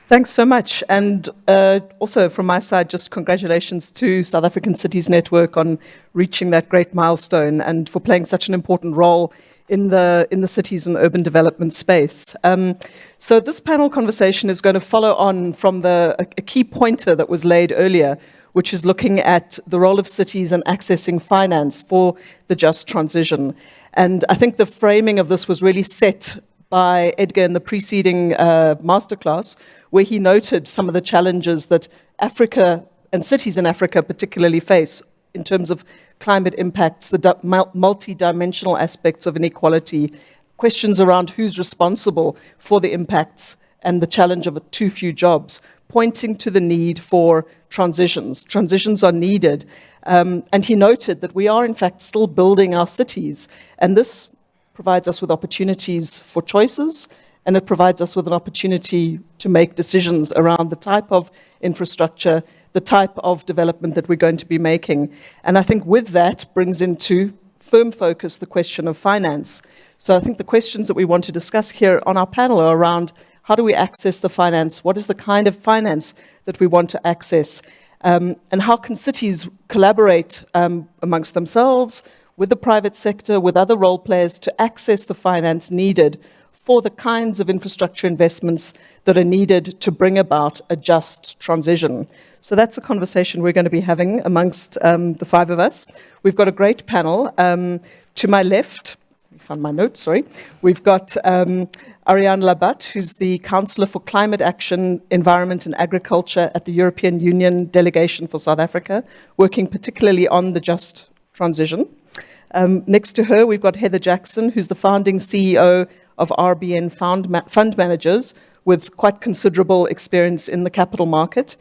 Thanks so much. And also from my side, just congratulations to South African Cities Network on reaching that great milestone and for playing such an important role in the cities and urban development space. So this panel conversation is going to follow on from a key pointer that was laid earlier, which is looking at the role of cities and accessing finance for the just transition. And I think the framing of this was really set by Edgar in the preceding masterclass, where he noted some of the challenges that Africa and cities in Africa particularly face in terms of climate impacts, the multi-dimensional aspects of inequality, questions around who's responsible for the impacts and the challenge of too few jobs, pointing to the need for transitions. Transitions are needed. And he noted that we are in fact still building our cities, and this provides us with opportunities for choices, and it provides us with an opportunity to make decisions around the type of infrastructure, the type of development that we're going to be making. And I think with that brings into firm focus the question of finance. So I think the questions that we want to discuss here on our panel are around how do we access the finance, what is the kind of finance that we want to access, and how can cities collaborate amongst themselves, with the private sector, with other role players to access the finance needed for the kinds of infrastructure investments that are needed to bring about a just transition. So that's a conversation we're going to be having amongst the five of us. We've got a great panel. To my left, I found my notes, sorry. We've got Arian Labat, who's the Councillor for Climate Action, Environment and Agriculture at the European Union Delegation for South Africa, working particularly on the just transition. Next to her, we've got Heather Jackson, who's the founding CEO of RBN Fund Managers, with quite considerable experience in the capital market.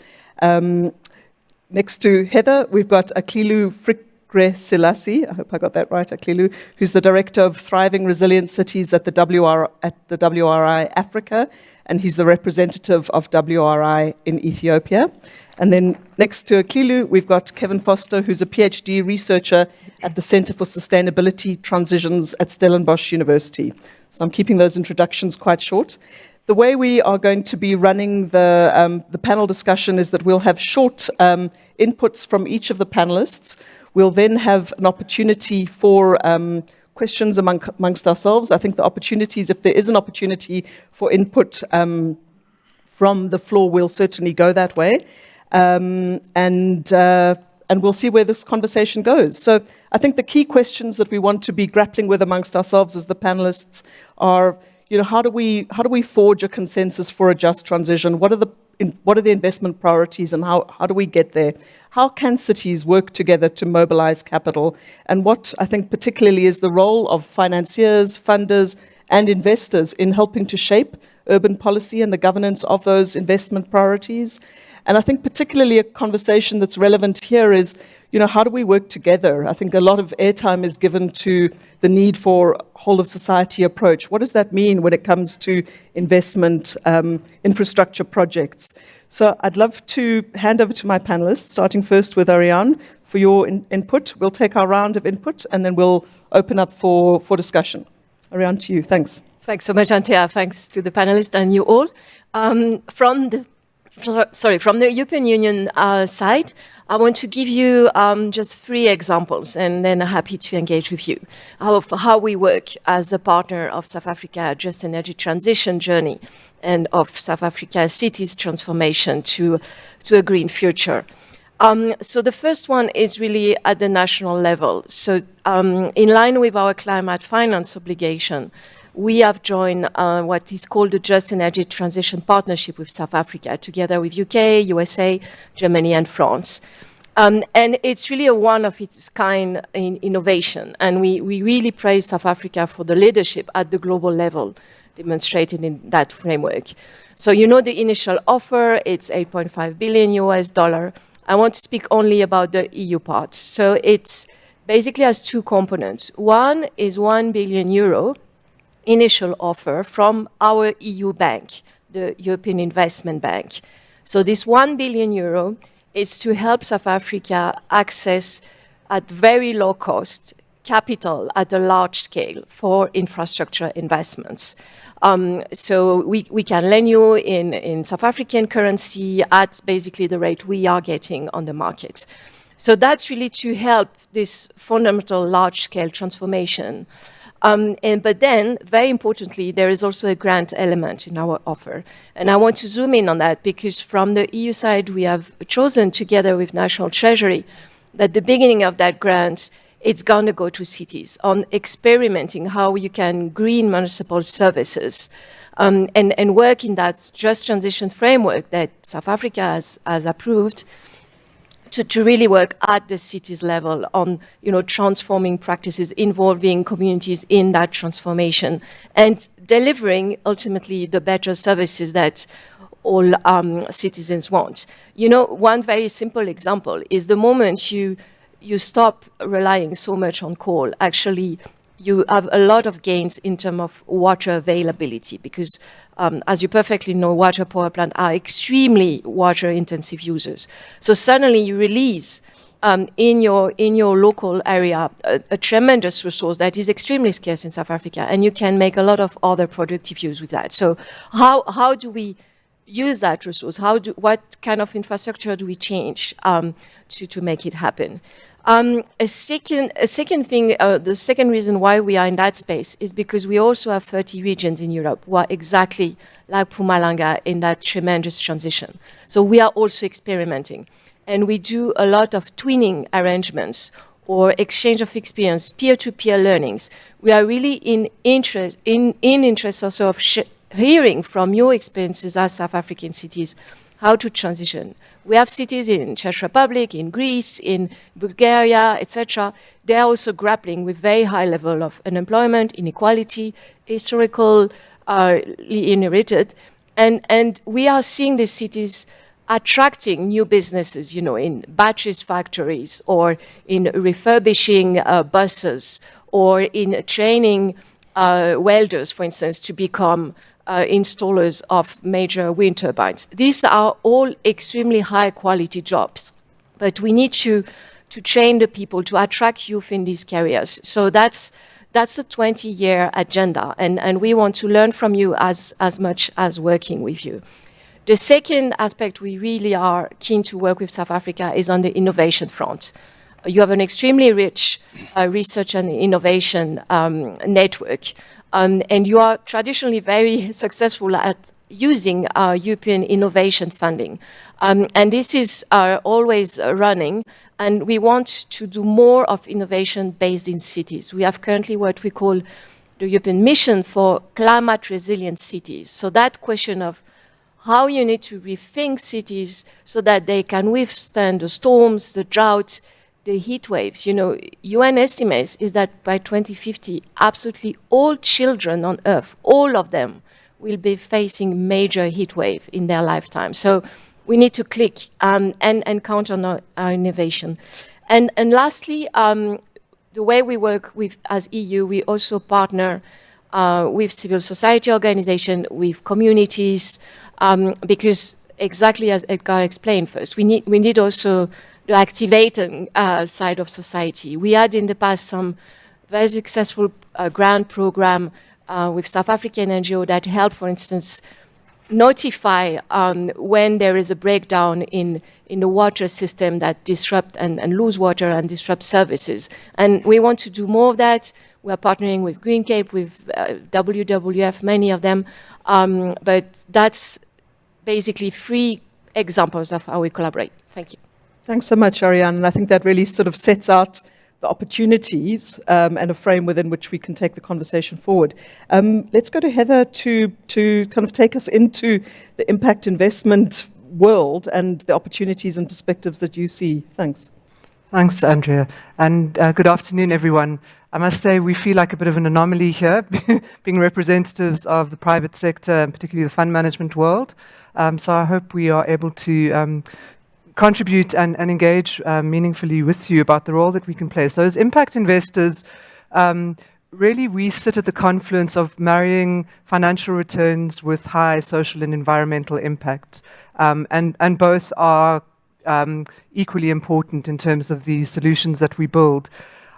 Next to Heather, we've got Aklilu Fikresilassie, I hope I got that right, Aklilu, who's the Director of Thriving Resilient Cities at the WRI Africa, and he's the representative of WRI in Ethiopia. And then next to Aklilu, we've got Kevin Foster, who's a PhD researcher at the Center for Sustainability Transitions at Stellenbosch University. So I'm keeping those introductions quite short. The way we are going to be running the panel discussion is that we'll have short inputs from each of the panelists. We'll then have an opportunity for questions amongst ourselves. I think the opportunities, if there is an opportunity for input from the floor, we'll certainly go that way. And we'll see where this conversation goes. So I think the key questions that we want to be grappling with amongst ourselves as the panelists are, how do we forge a consensus for a just transition? What are the investment priorities, and how do we get there? How can cities work together to mobilize capital? And what I think particularly is the role of financiers, funders, and investors in helping to shape urban policy and the governance of those investment priorities. And I think particularly a conversation that's relevant here is, how do we work together? I think a lot of airtime is given to the need for whole of society approach. What does that mean when it comes to investment, infrastructure projects? So I'd love to hand over to my panelists, starting first with Arian for your input. We'll take our round of input and then we'll open up for discussion. Arian, to you. Thanks. Thanks so much, Anthea. Thanks to the panelists and you all. From the European Union side, I want to give you just 3 examples, and then I'm happy to engage with you of how we work as a partner of South Africa Just Energy Transition journey and of South Africa cities transformation to a green future. So the first one is really at the national level. So in line with our climate finance obligation, we have joined what is called the Just Energy Transition Partnership with South Africa, together with UK, USA, Germany, and France. And it's really a one of its kind in innovation. And we really praise South Africa for the leadership at the global level demonstrated in that framework. So the initial offer, it's $8.5 billion. I want to speak only about the EU part. So it's basically has 2 components. One is €1 billion initial offer from our EU bank, the European Investment Bank. So this €1 billion is to help South Africa access at very low cost capital at a large scale for infrastructure investments. So we can lend you in South African currency at basically the rate we are getting on the market. So that's really to help this fundamental large-scale transformation. But then, very importantly, there is also a grant element in our offer. And I want to zoom in on that because from the EU side, we have chosen together with National Treasury that the beginning of that grant, it's going to go to cities on experimenting how you can green municipal services and work in that just transition framework that South Africa has approved to really work at the cities level on, transforming practices, involving communities in that transformation, and delivering ultimately the better services that all citizens want. One very simple example is the moment you stop relying so much on coal, actually you have a lot of gains in terms of water availability because, as you perfectly know, water power plants are extremely water-intensive users. So suddenly you release in your local area a tremendous resource that is extremely scarce in South Africa, and you can make a lot of other productive use with that. So how do we use that resource? What kind of infrastructure do we change to make it happen? A second thing, the second reason why we are in that space is because we also have 30 regions in Europe who are exactly like Mpumalanga in that tremendous transition. So we are also experimenting. And we do a lot of twinning arrangements or exchange of experience, peer-to-peer learnings. We are really in interest also of hearing from your experiences as South African cities, how to transition. We have cities in Czech Republic, in Greece, in Bulgaria, etc. They are also grappling with very high level of unemployment, inequality, historically inherited. And we are seeing these cities attracting new businesses, in batteries factories or in refurbishing buses or in training welders, for instance, to become installers of major wind turbines. These are all extremely high quality jobs, but we need to train the people to attract youth in these careers. So that's a 20-year agenda, and we want to learn from you as much as working with you. The second aspect we really are keen to work with South Africa is on the innovation front. You have an extremely rich research and innovation network. And you are traditionally very successful at using European innovation funding. And this is always running, and we want to do more of innovation based in cities. We have currently what we call the European Mission for Climate Resilient Cities. So that question of how you need to rethink cities so that they can withstand the storms, the drought, the heat waves. UN estimates is that by 2050, absolutely all children on Earth, all of them, will be facing major heat wave in their lifetime. So we need to click and count on our innovation. And lastly, the way we work with as EU, we also partner with civil society organizations, with communities, because exactly as Edgar explained first, we need also the activating side of society. We had in the past some very successful grant program with South African NGO that helped, for instance, notify when there is a breakdown in the water system that disrupt and lose water and disrupt services. And we want to do more of that. We are partnering with Green Cape, with WWF, many of them. But that's basically 3 examples of how we collaborate. Thank you. Thanks so much, Arian. And I think that really sort of sets out the opportunities and a frame within which we can take the conversation forward. Let's go to Heather to kind of take us into the impact investment world and the opportunities and perspectives that you see. Thanks. Thanks, Andrea. And good afternoon, everyone. I must say we feel like a bit of an anomaly here, being representatives of the private sector and particularly the fund management world. So I hope we are able to contribute and engage meaningfully with you about the role that we can play. So as impact investors, really we sit at the confluence of marrying financial returns with high social and environmental impact. And both are equally important in terms of the solutions that we build.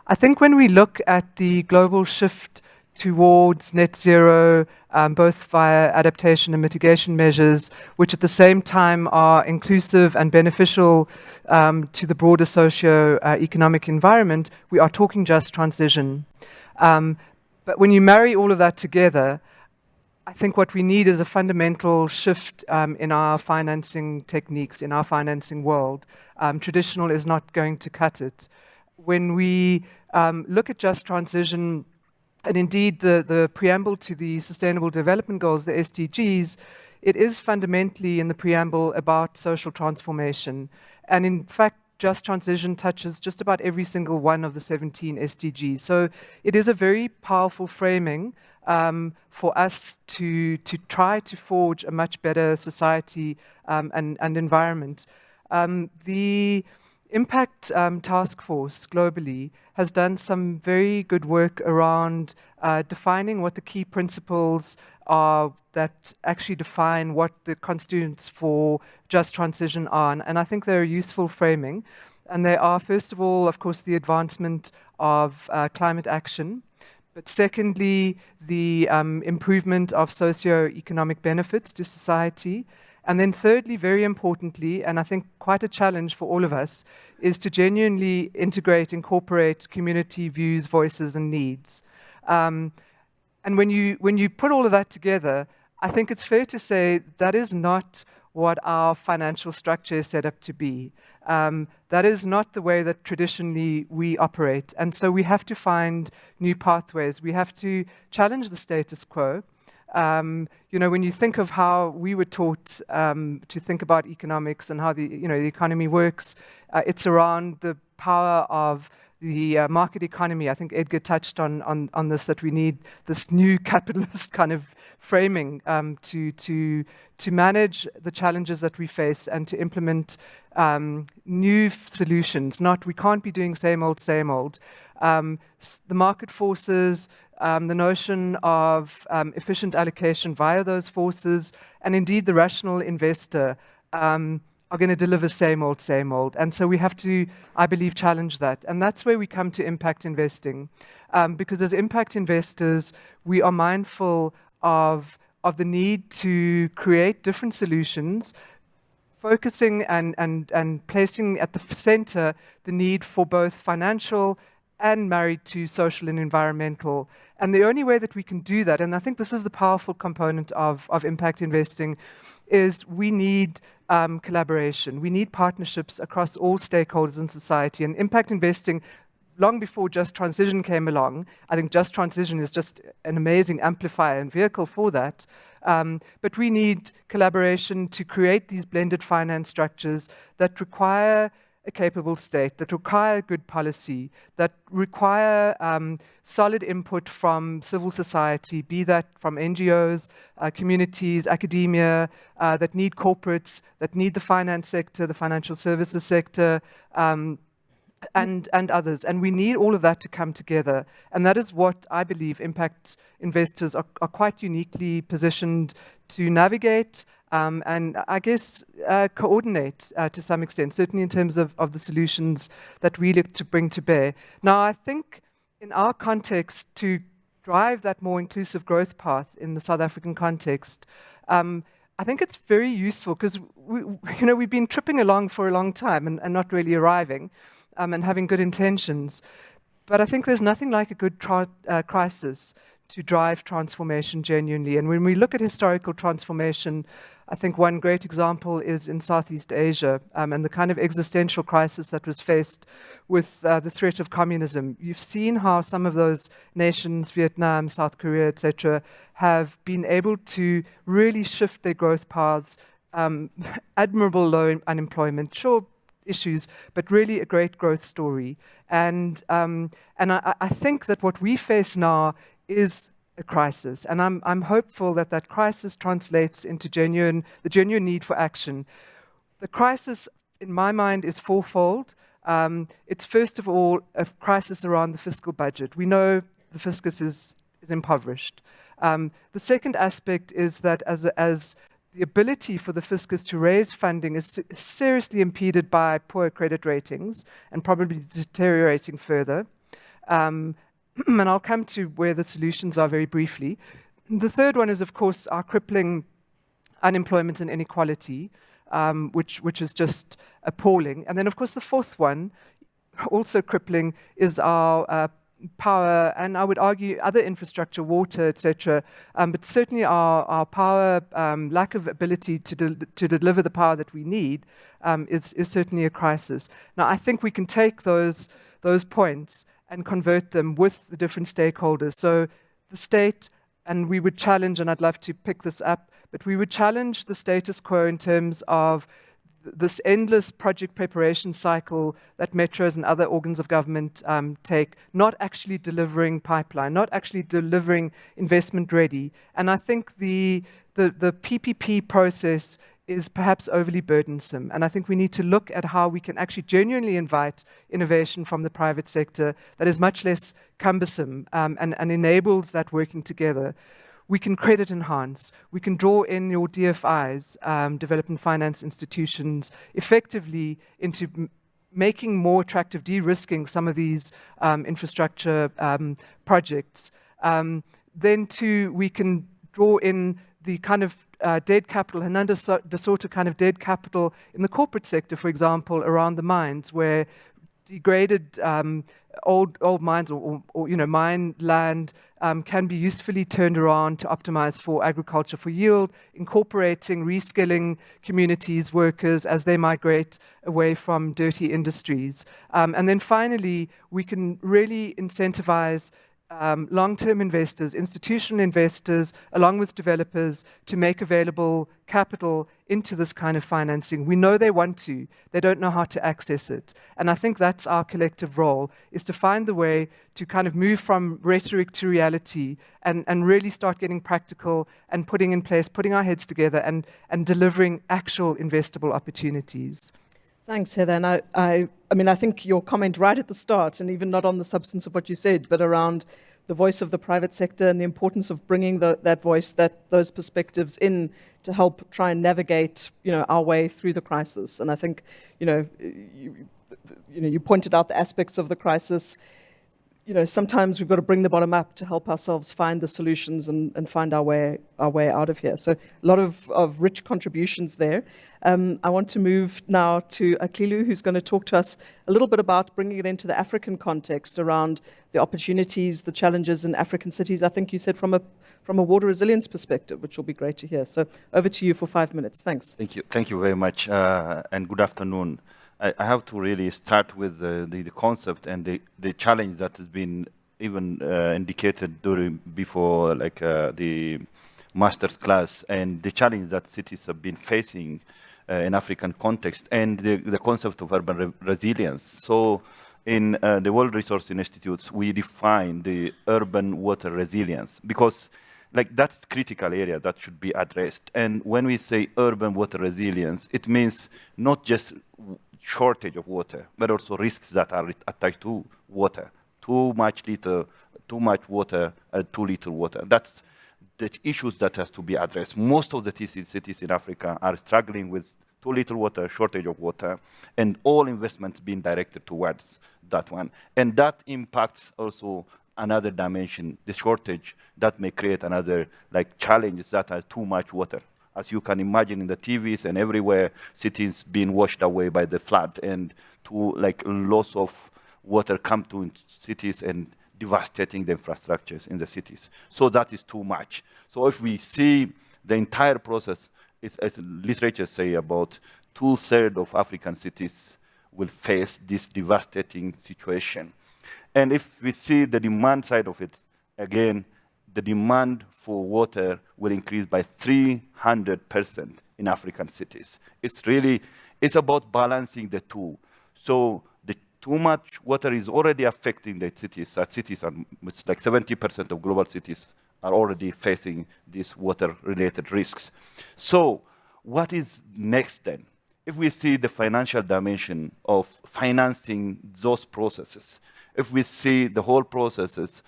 I think when we look at the global shift towards net zero, both via adaptation and mitigation measures, which at the same time are inclusive and beneficial to the broader socio-economic environment, we are talking just transition. But when you marry all of that together, I think what we need is a fundamental shift in our financing techniques, in our financing world. Traditional is not going to cut it. When we look at just transition, and indeed the preamble to the Sustainable Development Goals, the SDGs, it is fundamentally in the preamble about social transformation. And in fact, just transition touches just about every single one of the 17 SDGs. So it is a very powerful framing for us to try to forge a much better society and environment. The Impact Task Force globally has done some very good work around defining what the key principles are that actually define what the constituents for just transition are. And I think they're a useful framing. And they are, first of all, of course, the advancement of climate action. But secondly, the improvement of socio-economic benefits to society. And then thirdly, very importantly, and I think quite a challenge for all of us, is to genuinely incorporate community views, voices, and needs. And when you put all of that together, I think it's fair to say that is not what our financial structure is set up to be. That is not the way that traditionally we operate. And so we have to find new pathways. We have to challenge the status quo. When you think of how we were taught to think about economics and how the economy works, it's around the power of the market economy. I think Edgar touched on this, that we need this new capitalist kind of framing to manage the challenges that we face and to implement new solutions. We can't be doing same old, same old. The market forces, the notion of efficient allocation via those forces, and indeed the rational investor are going to deliver same old, same old. And so we have to, I believe, challenge that. And that's where we come to impact investing. Because as impact investors, we are mindful of the need to create different solutions, focusing and placing at the center the need for both financial and married to social and environmental. And the only way that we can do that, and I think this is the powerful component of impact investing, is we need collaboration. We need partnerships across all stakeholders in society. And impact investing, long before Just Transition came along, I think Just Transition is just an amazing amplifier and vehicle for that. But we need collaboration to create these blended finance structures that require a capable state, that require good policy, that require solid input from civil society, be that from NGOs, communities, academia, that need corporates, that need the finance sector, the financial services sector, and others. And we need all of that to come together. And that is what I believe impact investors are quite uniquely positioned to navigate and I guess coordinate to some extent, certainly in terms of the solutions that we look to bring to bear. Now, I think in our context, to drive that more inclusive growth path in the South African context, I think it's very useful because we've been tripping along for a long time and not really arriving and having good intentions. But I think there's nothing like a good crisis to drive transformation genuinely. And when we look at historical transformation, I think one great example is in Southeast Asia and the kind of existential crisis that was faced with the threat of communism. You've seen how some of those nations, Vietnam, South Korea, etc., have been able to really shift their growth paths, admirable low unemployment, sure, issues, but really a great growth story. And I think that what we face now is a crisis, and I'm hopeful that that crisis translates into the genuine need for action. The crisis, in my mind, is fourfold. It's first of all a crisis around the fiscal budget. We know the fiscus is impoverished. The second aspect is that as the ability for the fiscus to raise funding is seriously impeded by poor credit ratings and probably deteriorating further. And I'll come to where the solutions are very briefly. The third one is, of course, our crippling unemployment and inequality, which is just appalling. And then, of course, the fourth one, also crippling, is our power, and I would argue other infrastructure, water, etc. But certainly our power, lack of ability to deliver the power that we need is certainly a crisis. Now, I think we can take those points and convert them with the different stakeholders. So the state, and we would challenge, and I'd love to pick this up, but we would challenge the status quo in terms of this endless project preparation cycle that metros and other organs of government take, not actually delivering pipeline, not actually delivering investment ready. And I think the PPP process is perhaps overly burdensome. And I think we need to look at how we can actually genuinely invite innovation from the private sector that is much less cumbersome and enables that working together. We can credit enhance. We can draw in your DFIs, development finance institutions, effectively into making more attractive, de-risking some of these infrastructure projects. Then too, we can draw in the kind of dead capital, Hernando de Soto kind of dead capital in the corporate sector, for example, around the mines, where degraded old mines or mine land can be usefully turned around to optimize for agriculture for yield, incorporating, reskilling communities, workers as they migrate away from dirty industries. And then finally, we can really incentivize long-term investors, institutional investors, along with developers, to make available capital into this kind of financing. We know they want to. They don't know how to access it. And I think that's our collective role, is to find the way to kind of move from rhetoric to reality and really start getting practical and putting in place, putting our heads together and delivering actual investable opportunities. Thanks, Heather. And I mean, I think your comment right at the start, and even not on the substance of what you said, but around the voice of the private sector and the importance of bringing that voice, those perspectives in to help try and navigate, our way through the crisis. And I think, you pointed out the aspects of the crisis. Sometimes we've got to bring the bottom up to help ourselves find the solutions and find our way out of here. So a lot of rich contributions there. I want to move now to Aklilu, who's going to talk to us a little bit about bringing it into the African context around the opportunities, the challenges in African cities. I think you said from a water resilience perspective, which will be great to hear. So over to you for 5 minutes. Thanks. Thank you very much, and good afternoon. I have to really start with the concept and the challenge that has been even indicated before the master's class, and the challenge that cities have been facing in African context, and the concept of urban resilience. So in the World Resources Institutes, we define the urban water resilience because that's critical area that should be addressed. And when we say urban water resilience, it means not just shortage of water, but also risks that are attached to water. Too much water, too little water. That's the issues that has to be addressed. Most of the cities in Africa are struggling with too little water, shortage of water, and all investments being directed towards that one. And that impacts also another dimension, the shortage that may create another challenges that are too much water. As you can imagine in the TVs and everywhere, cities being washed away by the flood, and loss of water come to cities and devastating the infrastructures in the cities. So that is too much. So if we see the entire process, as literature say, about 2/3 of African cities will face this devastating situation. And if we see the demand side of it, again, the demand for water will increase by 300% in African cities. It's about balancing the two. So the too much water is already affecting the cities. It's 70% of global cities are already facing these water-related risks. So what is next then? If we see the financial dimension of financing those processes, if we see the whole processes,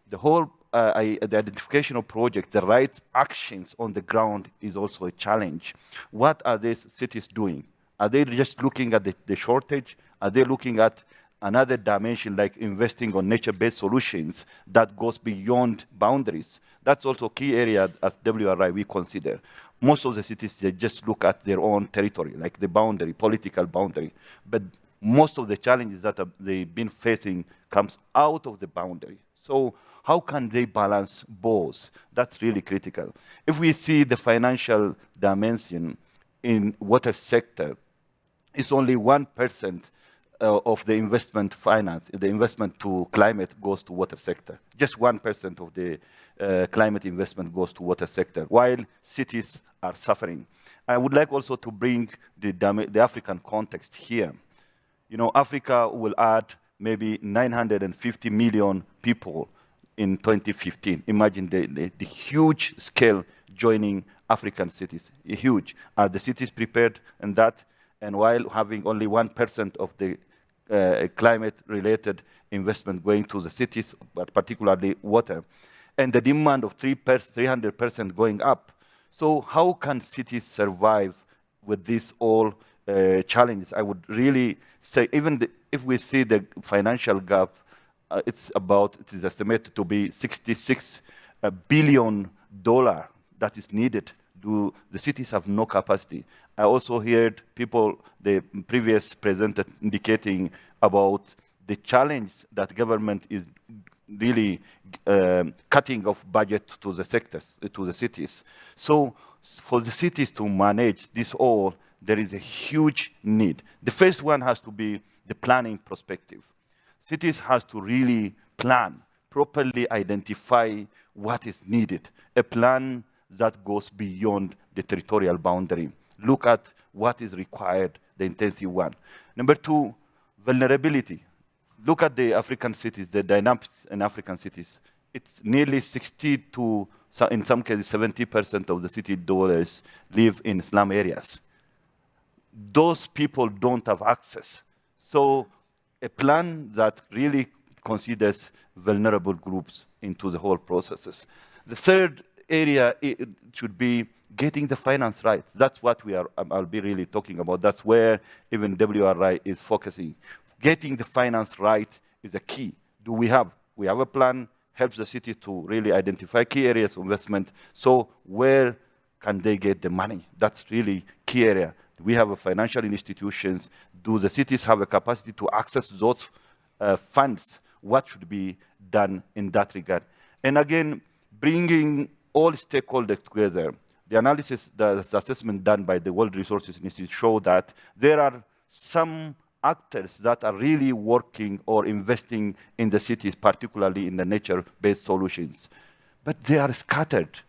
the identification of projects, the right actions on the ground is also a challenge. What are these cities doing? Are they just looking at the shortage? Are they looking at another dimension like investing on nature-based solutions that goes beyond boundaries. That's also a key area as WRI we consider. Most of the cities, they just look at their own territory, like the boundary, political boundary. But most of the challenges that they've been facing comes out of the boundary. So how can they balance both? That's really critical. If we see the financial dimension in water sector, it's only 1% of the investment finance, the investment to climate goes to water sector. Just 1% of the climate investment goes to water sector, while cities are suffering. I would like also to bring the African context here. You know, Africa will add maybe 950 million people in 2015. Imagine the huge scale joining African cities, huge. Are the cities prepared in that? And while having only 1% of the climate-related investment going to the cities, but particularly water, and the demand of 300% going up. So how can cities survive with these all challenges? I would really say, even if we see the financial gap, it is estimated to be $66 billion that is needed. The cities have no capacity. I also heard people, the previous presenter, indicating about the challenge that government is really cutting off budget to the sectors, to the cities. So for the cities to manage this all, there is a huge need. The first one has to be the planning perspective. Cities has to really plan, properly identify what is needed, a plan that goes beyond the territorial boundary. Look at what is required, the intensive one. Number two, vulnerability. Look at the African cities, the dynamics in African cities. It's nearly 60 to, in some cases, 70% of the city dwellers live in slum areas. Those people don't have access. So a plan that really considers vulnerable groups into the whole processes. The third area it should be getting the finance right. That's what I'll be really talking about. That's where even WRI is focusing. Getting the finance right is a key. We have a plan, helps the city to really identify key areas of investment. So where can they get the money? That's really key area. We have a financial institutions. Do the cities have a capacity to access those funds? What should be done in that regard? And again, bringing all stakeholders together. The analysis, the assessment done by the World Resources Institute show that there are some actors that are really working or investing in the cities, particularly in the nature-based solutions. But they are scattered,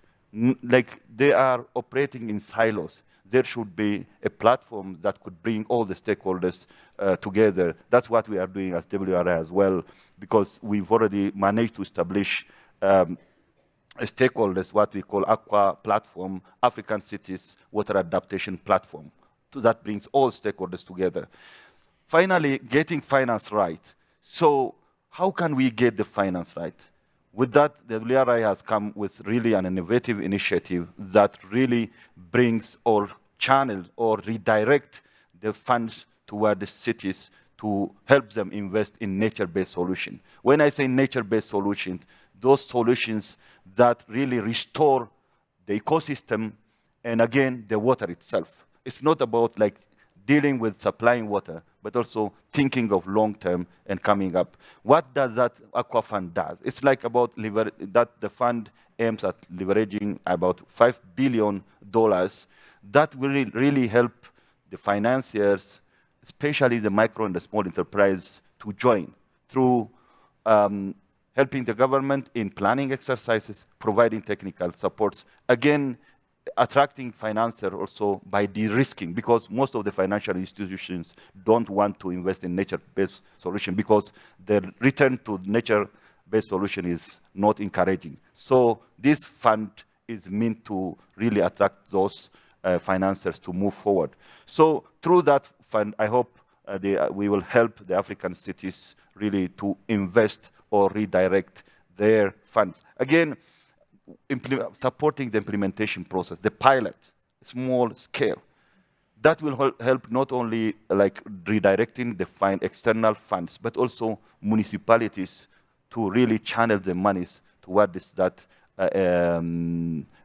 like they are operating in silos. There should be a platform that could bring all the stakeholders together. That's what we are doing as WRI as well, because we've already managed to establish stakeholders, what we call AQUA platform, African Cities Water Adaptation Platform. So that brings all stakeholders together. Finally, getting finance right. So how can we get the finance right? With that, the WRI has come with really an innovative initiative that really brings or channels or redirect the funds toward the cities to help them invest in nature-based solutions. When I say nature-based solutions, those solutions that really restore the ecosystem and again, the water itself. It's not about like dealing with supplying water, but also thinking of long-term and coming up. What does that Aqua Fund does? It's like about that the fund aims at leveraging about $5 billion that will really help the financiers, especially the micro and the small enterprise, to join through helping the government in planning exercises, providing technical supports. Again, attracting financiers also by de-risking, because most of the financial institutions don't want to invest in nature-based solution because the return to nature-based solution is not encouraging. So this fund is meant to really attract those financiers to move forward. So through that fund, I hope we will help the African cities really to invest or redirect their funds. Again, supporting the implementation process, the pilot, small scale. that will help not only like redirecting the external funds, but also municipalities to really channel the monies towards that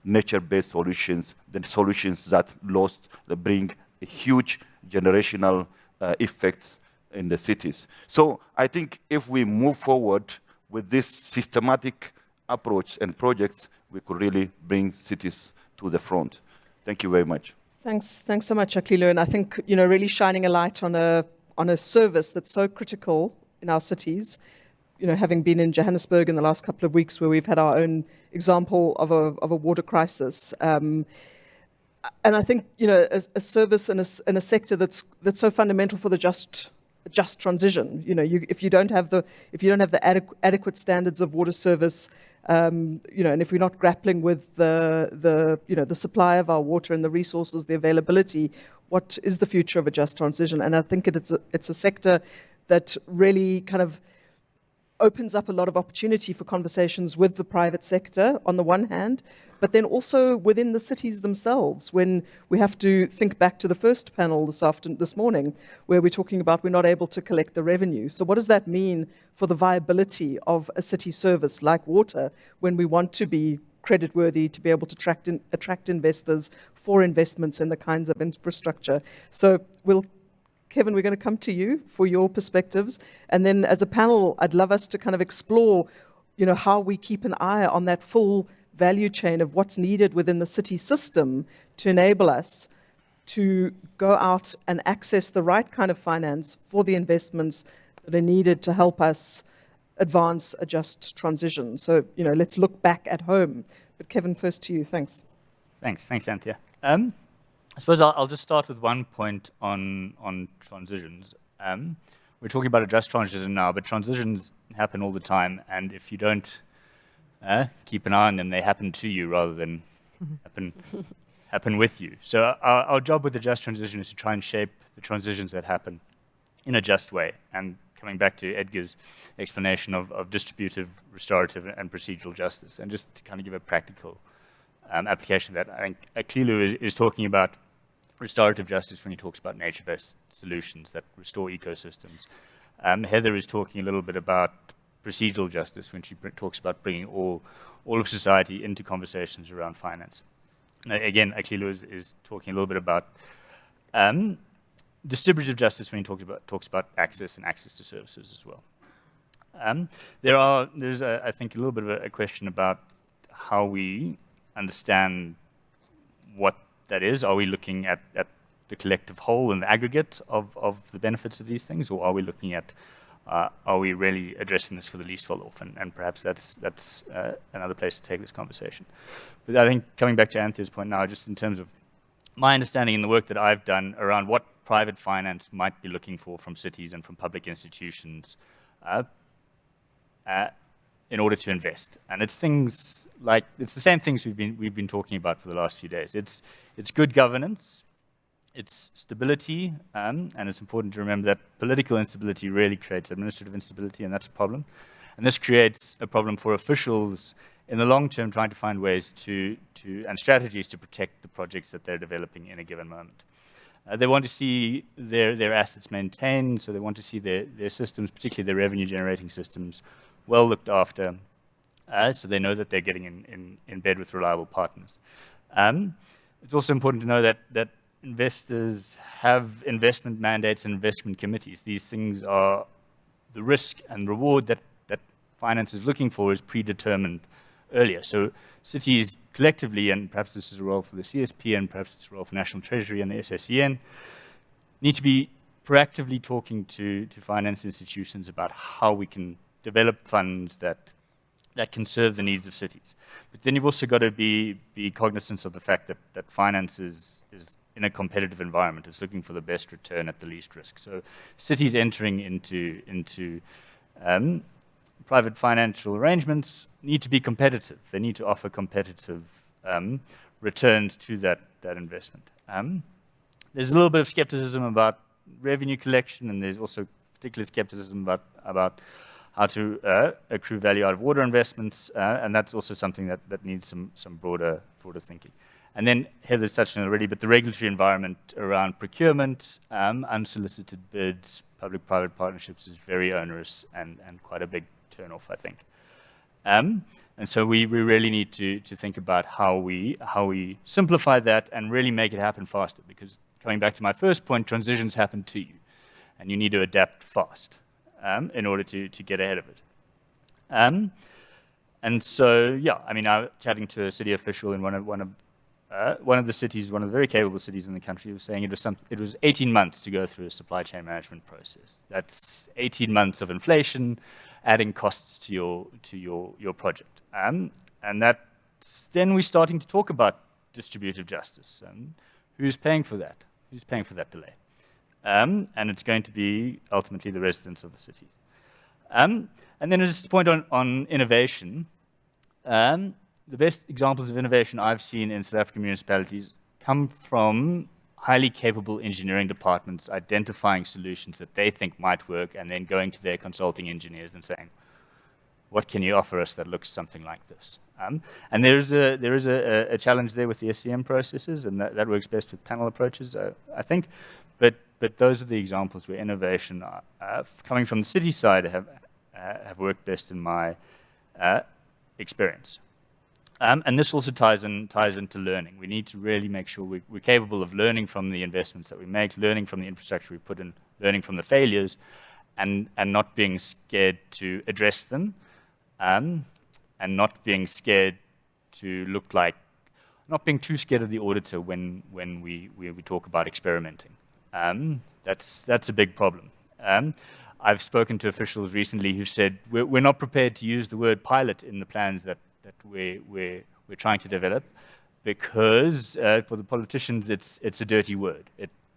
nature-based solutions, the solutions that bring a huge generational effects in the cities. So I think if we move forward with this systematic approach and projects, we could really bring cities to the front. Thank you very much. Thanks so much, Aklilu. And I think, really shining a light on a service that's so critical in our cities. Having been in Johannesburg in the last couple of weeks, where we've had our own example of a water crisis. And I think, a service in a sector that's so fundamental for the just transition. If you don't have the adequate standards of water service, and if we're not grappling with the supply of our water and the resources, the availability, what is the future of a just transition? And I think it's a sector that really kind of opens up a lot of opportunity for conversations with the private sector on the one hand, but then also within the cities themselves, when we have to think back to the first panel this morning, where we're talking about we're not able to collect the revenue. So what does that mean for the viability of a city service like water when we want to be creditworthy, to be able to attract investors for investments in the kinds of infrastructure? So Kevin, we're going to come to you for your perspectives. And then as a panel, I'd love us to kind of explore, how we keep an eye on that full value chain of what's needed within the city system to enable us to go out and access the right kind of finance for the investments that are needed to help us advance a just transition. So, let's look back at home. But Kevin, first to you. Thanks. Thanks, Anthea. I suppose I'll just start with one point on transitions. We're talking about a just transition now, but transitions happen all the time, and if you don't keep an eye on them, they happen to you rather than happen with you. So our job with the just transition is to try and shape the transitions that happen in a just way. And coming back to Edgar's explanation of distributive, restorative, and procedural justice, and just to kind of give a practical application of that. I think Aklilu is talking about restorative justice when he talks about nature-based solutions that restore ecosystems. Heather is talking a little bit about procedural justice when she talks about bringing all of society into conversations around finance. Again, Aklilu is talking a little bit about distributive justice when he talks about access and access to services as well. There's I think a little bit of a question about how we understand what that is. Are we looking at the collective whole and the aggregate of the benefits of these things, or are we looking at are we really addressing this for the least well off? And perhaps that's another place to take this conversation. But I think coming back to Anthea's point now, just in terms of my understanding in the work that I've done around what private finance might be looking for from cities and from public institutions in order to invest. And it's things like, it's the same things we've been talking about for the last few days. It's good governance, it's stability, and it's important to remember that political instability really creates administrative instability, and that's a problem. And this creates a problem for officials in the long term trying to find ways and strategies to protect the projects that they're developing in a given moment. They want to see their assets maintained, so they want to see their systems, particularly their revenue generating systems, well looked after, so they know that they're getting in bed with reliable partners. It's also important to know that investors have investment mandates and investment committees. These things are the risk and reward that finance is looking for is predetermined earlier. So cities collectively, and perhaps this is a role for the CSP and perhaps it's a role for National Treasury and the SSEN, need to be proactively talking to finance institutions about how we can develop funds that can serve the needs of cities. But then you've also got to be cognizant of the fact that finance is in a competitive environment. It's looking for the best return at the least risk. So cities entering into private financial arrangements need to be competitive. They need to offer competitive returns to that investment. There's a little bit of skepticism about revenue collection, and there's also particular skepticism about how to accrue value out of water investments, and that's also something that needs some broader thinking. And then Heather's touched on it already, but the regulatory environment around procurement, unsolicited bids, public-private partnerships is very onerous and quite a big turn-off, I think. And so we really need to think about how we simplify that and really make it happen faster, because coming back to my first point, transitions happen to you, and you need to adapt fast in order to get ahead of it. And so, yeah, I mean, I was chatting to a city official in one of the cities, one of the very capable cities in the country, was saying it was 18 months to go through a supply chain management process. That's 18 months of inflation, adding costs to your project. And then we're starting to talk about distributive justice and who's paying for that? Who's paying for that delay? And it's going to be ultimately the residents of the cities. And then just a point on innovation. The best examples of innovation I've seen in South African municipalities come from highly capable engineering departments identifying solutions that they think might work and then going to their consulting engineers and saying, what can you offer us that looks something like this? And there is a challenge there with the SCM processes, and that works best with panel approaches, I think. But those are the examples where innovation, coming from the city side, have worked best in my experience. And this also ties into learning. We need to really make sure we're capable of learning from the investments that we make, learning from the infrastructure we put in, learning from the failures, and not being scared to address them, and not being scared to look like, not being too scared of the auditor when we talk about experimenting. That's a big problem. I've spoken to officials recently who said we're not prepared to use the word pilot in the plans that we're trying to develop, because for the politicians it's a dirty word.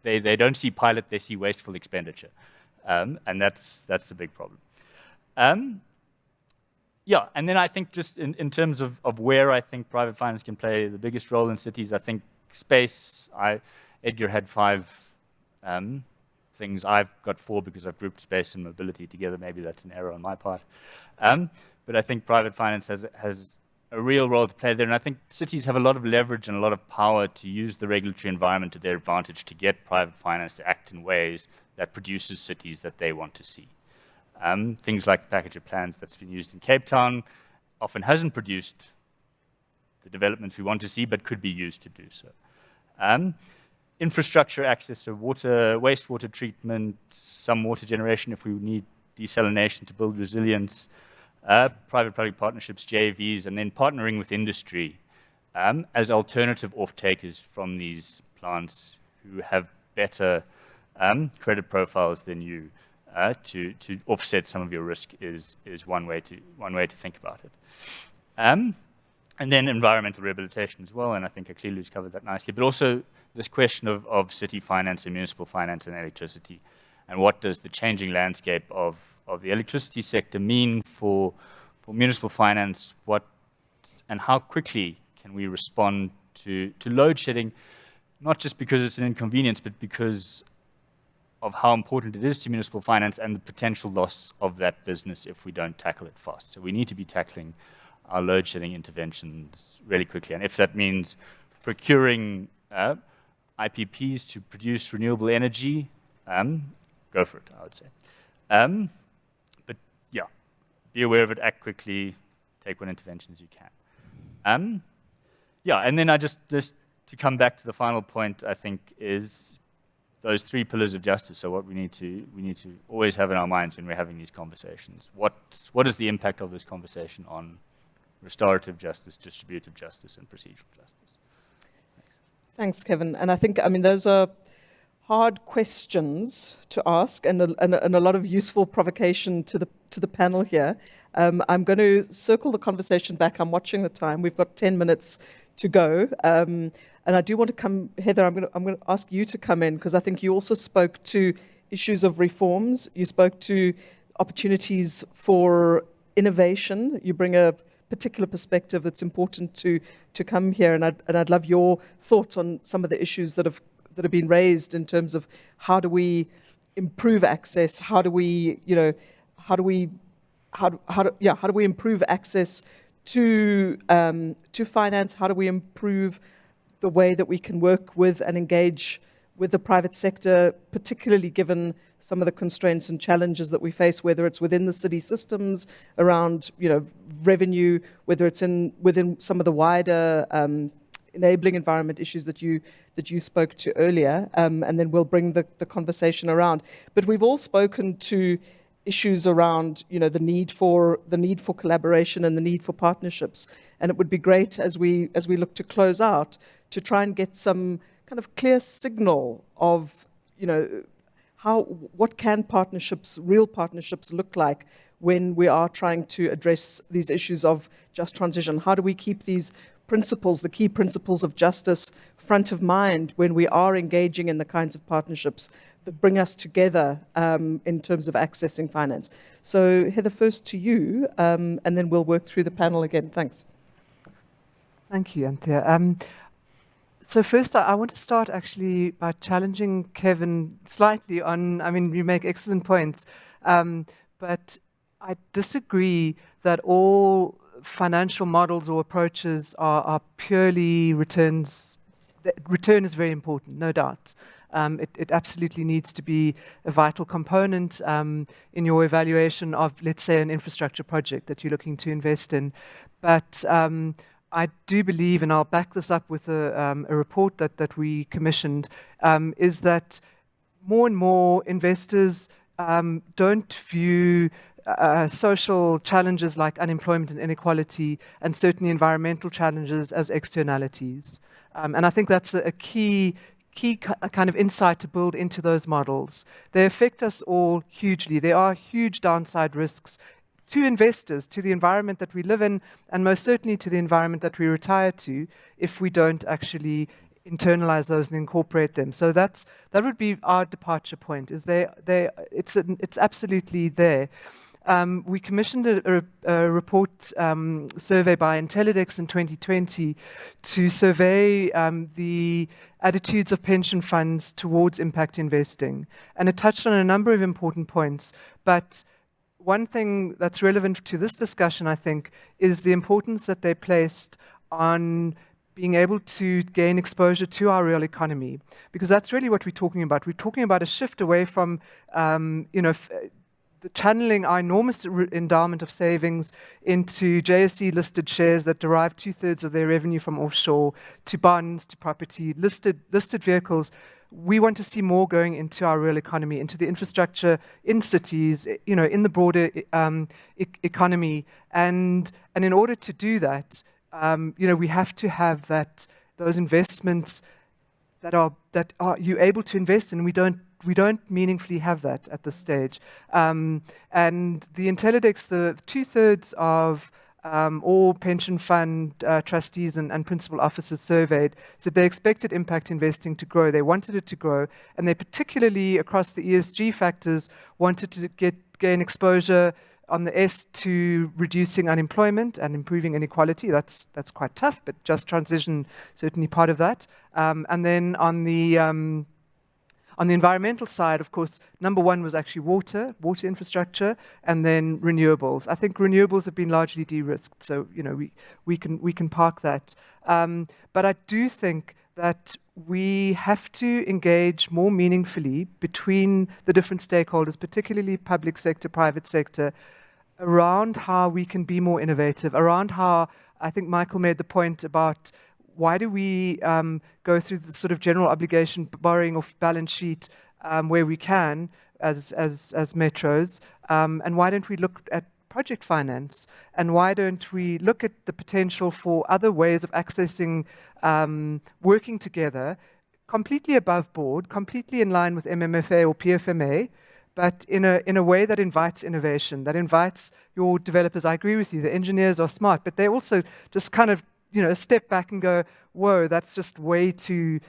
They don't see pilot, they see wasteful expenditure, and that's a big problem. Yeah, and then I think just in terms of where I think private finance can play the biggest role in cities, I think space. Edgar had 5 things. I've got 4 because I've grouped space and mobility together. Maybe that's an error on my part. But I think private finance has a real role to play there. And I think cities have a lot of leverage and a lot of power to use the regulatory environment to their advantage to get private finance to act in ways that produces cities that they want to see. Things like the package of plans that's been used in Cape Town often hasn't produced the developments we want to see, but could be used to do so. Infrastructure access to water, wastewater treatment, some water generation if we need desalination to build resilience, private-public partnerships, JVs, and then partnering with industry as alternative off-takers from these plants who have better credit profiles than you to offset some of your risk is one way to think about it. And then environmental rehabilitation as well, and I think Aklilu's covered that nicely, but also this question of city finance and municipal finance and electricity, and what does the changing landscape of the electricity sector mean for municipal finance, and how quickly can we respond to load shedding, not just because it's an inconvenience, but because of how important it is to municipal finance and the potential loss of that business if we don't tackle it fast. So we need to be tackling our load shedding interventions really quickly. And if that means procuring IPPs to produce renewable energy, go for it, I would say. But yeah, be aware of it, act quickly, take what interventions you can. Yeah, and then I just to come back to the final point, I think, is those 3 pillars of justice. So what we need to always have in our minds when we're having these conversations. What is the impact of this conversation on restorative justice, distributive justice, and procedural justice? Thanks, Kevin. And I think, those are hard questions to ask, and a lot of useful provocation to the panel here. I'm going to circle the conversation back. I'm watching the time. We've got 10 minutes to go. And I do want to come, Heather, I'm going to ask you to come in, because I think you also spoke to issues of reforms. You spoke to opportunities for innovation. You bring a particular perspective that's important to come here, and I'd love your thoughts on some of the issues that have been raised in terms of how do we improve access, how do we improve access to finance, how do we improve the way that we can work with and engage with the private sector, particularly given some of the constraints and challenges that we face, whether it's within the city systems around, revenue, whether it's within some of the wider enabling environment issues that you spoke to earlier, and then we'll bring the conversation around. But we've all spoken to issues around, the need for collaboration and the need for partnerships, and it would be great as we look to close out to try and get some kind of clear signal of, what can real partnerships look like when we are trying to address these issues of just transition. How do we keep these principles, the key principles of justice, front of mind when we are engaging in the kinds of partnerships that bring us together in terms of accessing finance? So Heather, first to you, and then we'll work through the panel again. Thanks. Thank you, Anthea. So first, I want to start actually by challenging Kevin slightly on, you make excellent points, but I disagree that all financial models or approaches are purely returns. Return is very important, no doubt. It absolutely needs to be a vital component in your evaluation of, let's say, an infrastructure project that you're looking to invest in. But I do believe, and I'll back this up with a report that we commissioned, is that more and more investors don't view social challenges like unemployment and inequality, and certainly environmental challenges, as externalities. And I think that's a key kind of insight to build into those models. They affect us all hugely. There are huge downside risks to investors, to the environment that we live in, and most certainly to the environment that we retire to, if we don't actually internalize those and incorporate them. So that would be our departure point. It's absolutely there. We commissioned a report survey by Intellidex in 2020 to survey the attitudes of pension funds towards impact investing, and it touched on a number of important points. But one thing that's relevant to this discussion, I think, is the importance that they placed on being able to gain exposure to our real economy, because that's really what we're talking about. We're talking about a shift away from, channeling our enormous endowment of savings into JSE-listed shares that derive 2/3 of their revenue from offshore, to bonds, to property, listed vehicles. We want to see more going into our real economy, into the infrastructure in cities, in the broader economy. And in order to do that, we have to have those investments that are you able to invest in. We don't meaningfully have that at this stage. And the Intellidex, the 2/3 of all pension fund trustees and principal officers surveyed said they expected impact investing to grow. They wanted it to grow, and they particularly, across the ESG factors, wanted to gain exposure on the S to reducing unemployment and improving inequality. That's quite tough, but just transition certainly part of that. And then on the environmental side, of course, number one was actually water infrastructure, and then renewables. I think renewables have been largely de-risked, so we can park that. But I do think that we have to engage more meaningfully between the different stakeholders, particularly public sector, private sector, around how we can be more innovative, around how, I think Michael made the point about, why do we go through the sort of general obligation borrowing off balance sheet where we can as metros, and why don't we look at project finance, and why don't we look at the potential for other ways of accessing, working together, completely above board, completely in line with MMFA or PFMA, but in a way that invites innovation, that invites your developers. I agree with you, the engineers are smart, but they also just kind of step back and go, whoa, that's just way too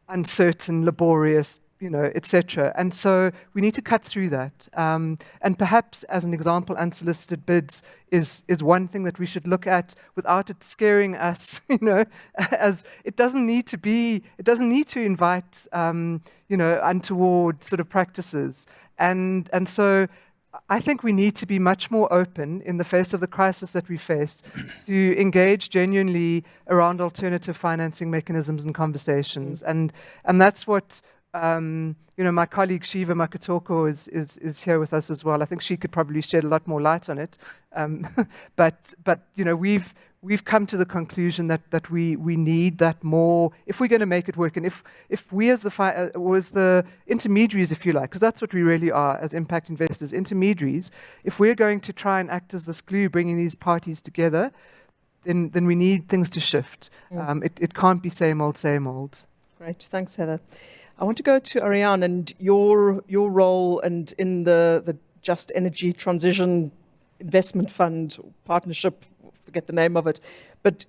uncertain, laborious, etc. And so we need to cut through that. And perhaps, as an example, unsolicited bids is one thing that we should look at without it scaring us. As it doesn't need to invite, untoward sort of practices. And so I think we need to be much more open in the face of the crisis that we face to engage genuinely around alternative financing mechanisms and conversations. And that's what, my colleague Shiva Makatoko is here with us as well. I think she could probably shed a lot more light on it. But we've come to the conclusion that we need that more if we're going to make it work, and if we as the intermediaries, if you like, because that's what we really are as impact investors, intermediaries. If we're going to try and act as this glue, bringing these parties together, then we need things to shift. It can't be same old, same old. Great, thanks, Heather. I want to go to Arian and your role and in the Just Energy Transition Investment Fund partnership. Forget the name of it, but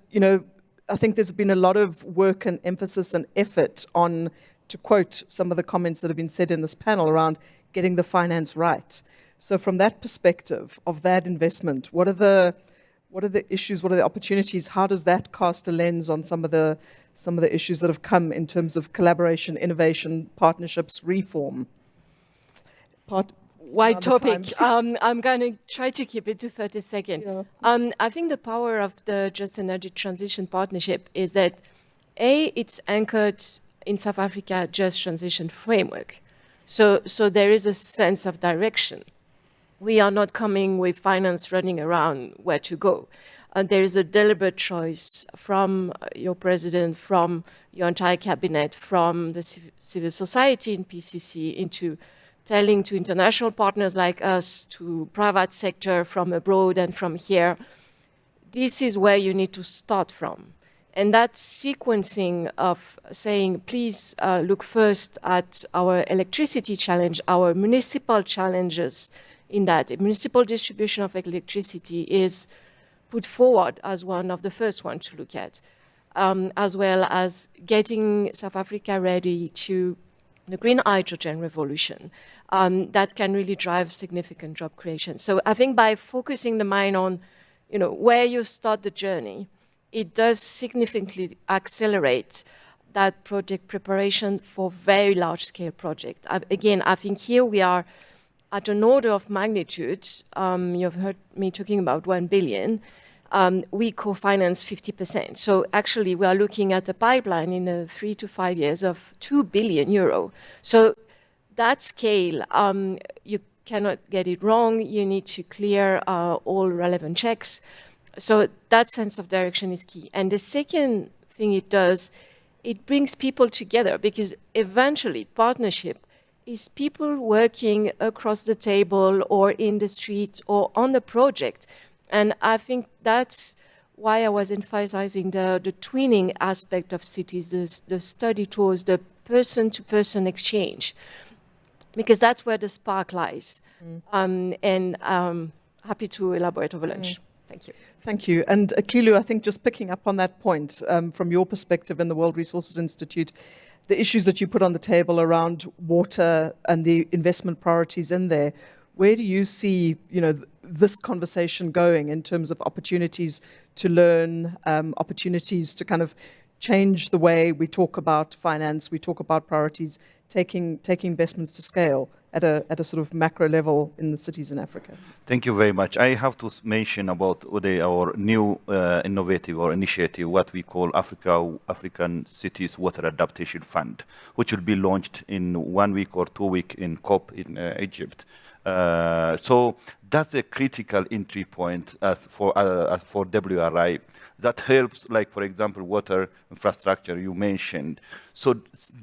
I think there's been a lot of work and emphasis and effort on, to quote some of the comments that have been said in this panel, around getting the finance right. So from that perspective of that investment, what are the issues, what are the opportunities? How does that cast a lens on some of the issues that have come in terms of collaboration, innovation, partnerships, reform? Wide topic. I'm going to try to keep it to 30 seconds. Yeah. I think the power of the Just Energy Transition Partnership is that, it's anchored in South Africa Just Transition Framework. So there is a sense of direction. We are not coming with finance running around where to go. There is a deliberate choice from your president, from your entire cabinet, from the civil society in PCC, into telling to international partners like us, to private sector from abroad and from here, this is where you need to start from. And that sequencing of saying, please look first at our electricity challenge, our municipal challenges in that. Municipal distribution of electricity is put forward as one of the first ones to look at, as well as getting South Africa ready to the green hydrogen revolution that can really drive significant job creation. So I think by focusing the mind on, where you start the journey, it does significantly accelerate that project preparation for very large-scale projects. Again, I think here we are at an order of magnitude. You've heard me talking about 1 billion. We co-finance 50%. So actually, we are looking at a pipeline in 3 to 5 years of 2 billion euro. So that scale, you cannot get it wrong. You need to clear all relevant checks. So that sense of direction is key. And the second thing it does, it brings people together, because eventually partnership is people working across the table or in the street or on the project. And I think that's why I was emphasizing the twinning aspect of cities, the study tours, the person-to-person exchange, because that's where the spark lies. And happy to elaborate over lunch. Thank you. Thank you. And Aklilu, I think just picking up on that point, from your perspective in the World Resources Institute, the issues that you put on the table around water and the investment priorities in there, where do you see, this conversation going in terms of opportunities to learn, opportunities to kind of change the way we talk about finance, we talk about priorities, taking investments to scale at a sort of macro level in the cities in Africa? Thank you very much. I have to mention about our new innovative or initiative, what we call African Cities Water Adaptation Fund, which will be launched in 1 week or 2 weeks in COP in Egypt. So that's a critical entry point for WRI. That helps, like, for example, water infrastructure you mentioned. So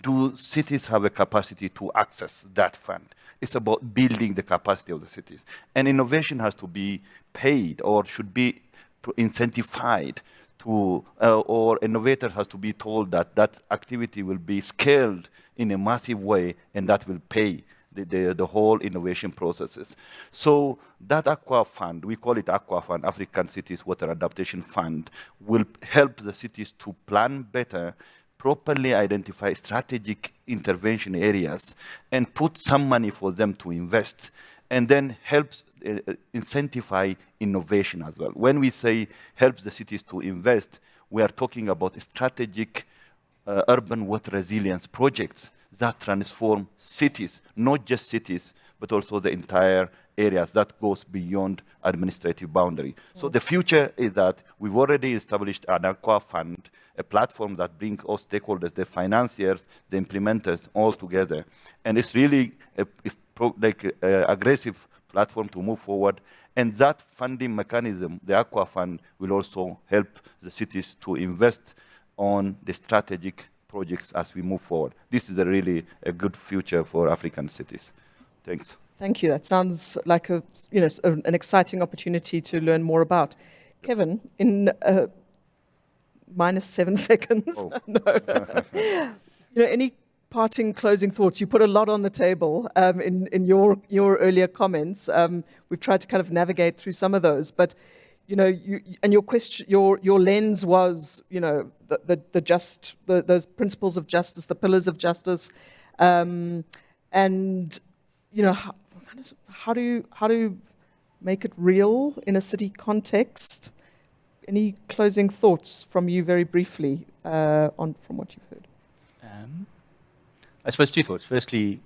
do cities have a capacity to access that fund? It's about building the capacity of the cities. And innovation has to be paid or should be incentivized to, or innovator has to be told that that activity will be scaled in a massive way and that will pay the whole innovation processes. So that Aqua Fund, we call it Aqua Fund, African Cities Water Adaptation Fund, will help the cities to plan better, properly identify strategic intervention areas, and put some money for them to invest, and then helps incentivize innovation as well. When we say help the cities to invest, we are talking about strategic urban water resilience projects that transform cities, not just cities, but also the entire areas that goes beyond administrative boundary. So the future is that we've already established an aqua fund, a platform that brings all stakeholders, the financiers, the implementers, all together. And it's really a aggressive platform to move forward. And that funding mechanism, the aqua fund, will also help the cities to invest on the strategic projects as we move forward. This is really a good future for African cities. Thanks. Thank you. That sounds like an exciting opportunity to learn more about. Kevin, in -7 seconds. Oh. No. Any parting closing thoughts? You put a lot on the table in your earlier comments. We've tried to kind of navigate through some of those, but your question, your lens was, those principles of justice, the pillars of justice, and how do you make it real in a city context? Any closing thoughts from you, very briefly, from what you've heard? I suppose two thoughts. Firstly,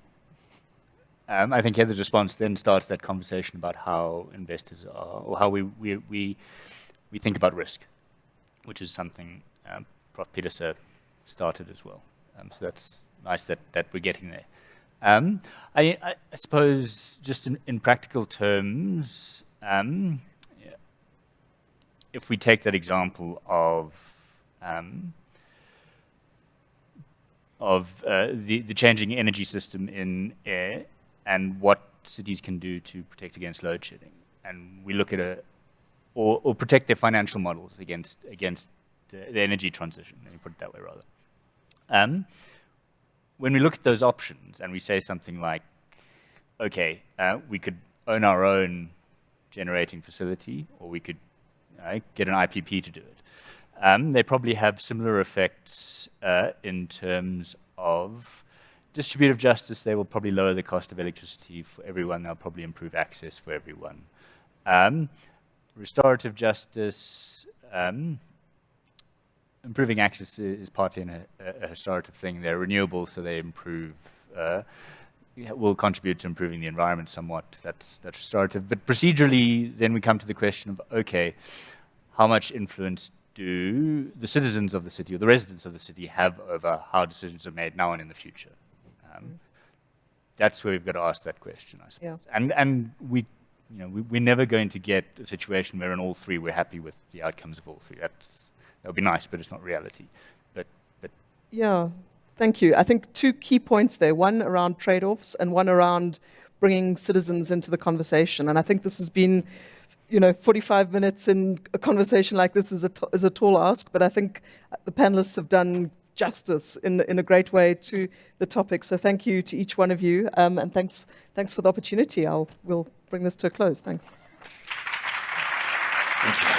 I think Heather's response then starts that conversation about how investors are, or how we think about risk, which is something Prof. Peterson started as well. So that's nice that we're getting there. I suppose just in practical terms, if we take that example of the changing energy system in air and what cities can do to protect against load shedding, and we look at or protect their financial models against the energy transition, let me put it that way rather. When we look at those options and we say something like, okay, we could own our own generating facility, or we could get an IPP to do it. They probably have similar effects in terms of distributive justice. They will probably lower the cost of electricity for everyone. They'll probably improve access for everyone. Restorative justice, improving access is partly a restorative thing. They're renewable, so they improve, will contribute to improving the environment somewhat. That's restorative. But procedurally, then we come to the question of, okay, how much influence do the citizens of the city or the residents of the city have over how decisions are made now and in the future? That's where we've got to ask that question, I suppose. Yeah. And we're never going to get a situation where in all three we're happy with the outcomes of all three. That would be nice, but it's not reality. But yeah, thank you. I think two key points there: one around trade-offs, and one around bringing citizens into the conversation. And I think this has been, 45 minutes in a conversation like this is a tall ask, but I think the panelists have done justice in a great way to the topic. So thank you to each one of you, and thanks for the opportunity. We'll bring this to a close. Thanks. Thank you.